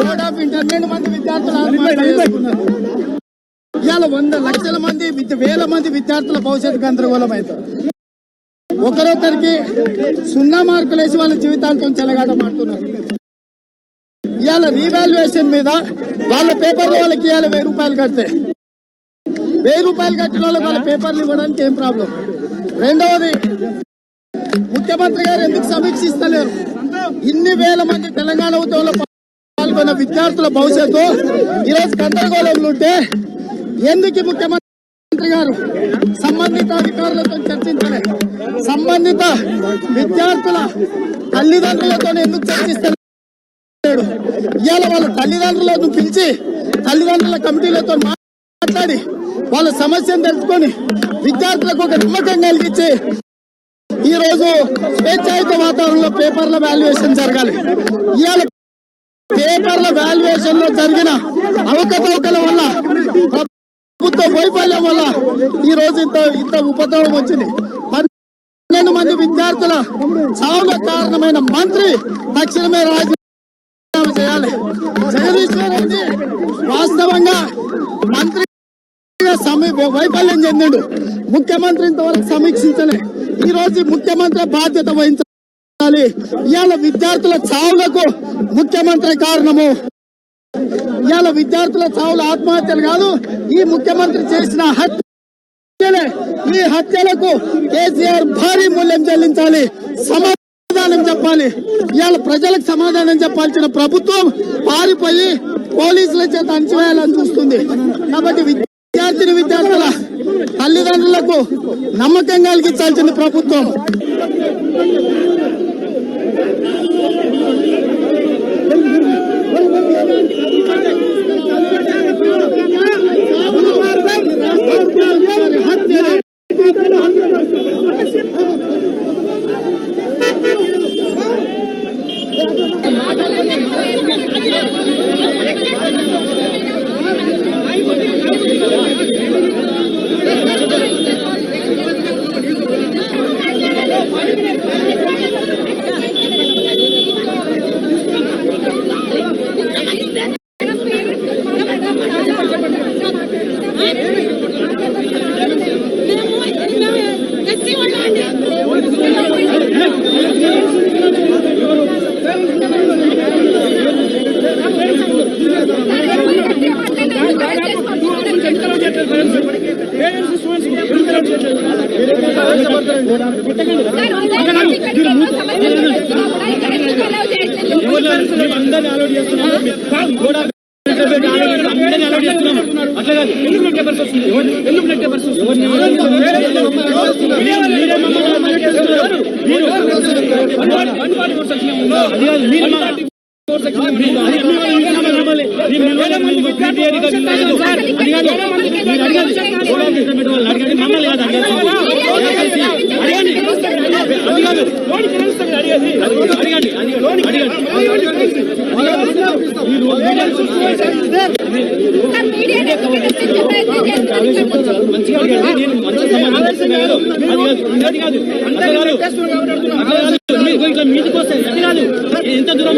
దాదాపు ఇంటర్మీడియట్ మంది విద్యార్థులు ఇవాళ 100 లక్షల మంది వేల మంది విద్యార్థుల భవిష్యత్తు గందరగోళం అవుతారు. ఒకరొకరికి 0 మార్కులు వేసి వాళ్ళ జీవితాలతో చెలగాటమాడుతున్నారు. ఇవాళ రీవాల్యుయేషన్ మీద వాళ్ళ పేపర్లు వాళ్ళకి ఇవాళ 1000 రూపాయలు కడితే 1000 రూపాయలు కట్టిన వాళ్ళ పేపర్లు ఇవ్వడానికి ఏం ప్రాబ్లం? రెండవది, ముఖ్యమంత్రి గారు ఎందుకు సమీక్షిస్తలేరు? ఇన్ని వేల మంది తెలంగాణ ఉద్యమంలో పాల్గొన్న విద్యార్థుల భవిష్యత్తు ఈరోజు గందరగోళంలో ఉంటే ఎందుకు ముఖ్యమంత్రి గారు సంబంధిత అధికారులతో చర్చించలే? సంబంధిత విద్యార్థుల తల్లిదండ్రులతో ఎందుకు చర్చిస్తలేడు? ఇవాళ వాళ్ళ తల్లిదండ్రులను పిలిచి తల్లిదండ్రుల కమిటీలతో మాట్లాడి వాళ్ళ సమస్యను తెలుసుకొని విద్యార్థులకు ఒక నమ్మకం కలిగించి ఈ రోజు స్వేచ్ఛాయుత వాతావరణంలో పేపర్ల వాల్యుయేషన్ జరగాలి. ఇవాళ పేపర్ల వాల్యుయేషన్ లో జరిగిన అవకతవకల వల్ల ప్రభుత్వ వైఫల్యం వల్ల ఈ రోజు ఇంత ఉపద్రవం వచ్చింది. 12 మంది విద్యార్థుల చావులకు కారణమైన మంత్రి తక్షణమే రాజీనామా చేయాలి. జగదీశ్వర్ రెడ్డి వాస్తవంగా మంత్రి వైఫల్యం చెందాడు. ముఖ్యమంత్రి ఇంతవరకు సమీక్షించలే. ఈ రోజు ముఖ్యమంత్రి బాధ్యత వహించాలి. ఇవాళ విద్యార్థుల చావులకు ముఖ్యమంత్రి కారణము. ఇవాళ విద్యార్థుల చావులు ఆత్మహత్యలు కాదు, ఈ ముఖ్యమంత్రి చేసిన హత్యలే. ఈ హత్యలకు కేసీఆర్ భారీ మూల్యం చెల్లించాలి, సమాధానం చెప్పాలి. ఇవాళ ప్రజలకు సమాధానం చెప్పాల్సిన ప్రభుత్వం పారిపోయి పోలీసుల చేత అంచివేయాలని చూస్తుంది. కాబట్టి విద్యార్థుల తల్లిదండ్రులకు నమ్మకం కలిగించాల్సింది ప్రభుత్వం. మీదకి వస్తాయి. అది కాదు, ఎంత దూరం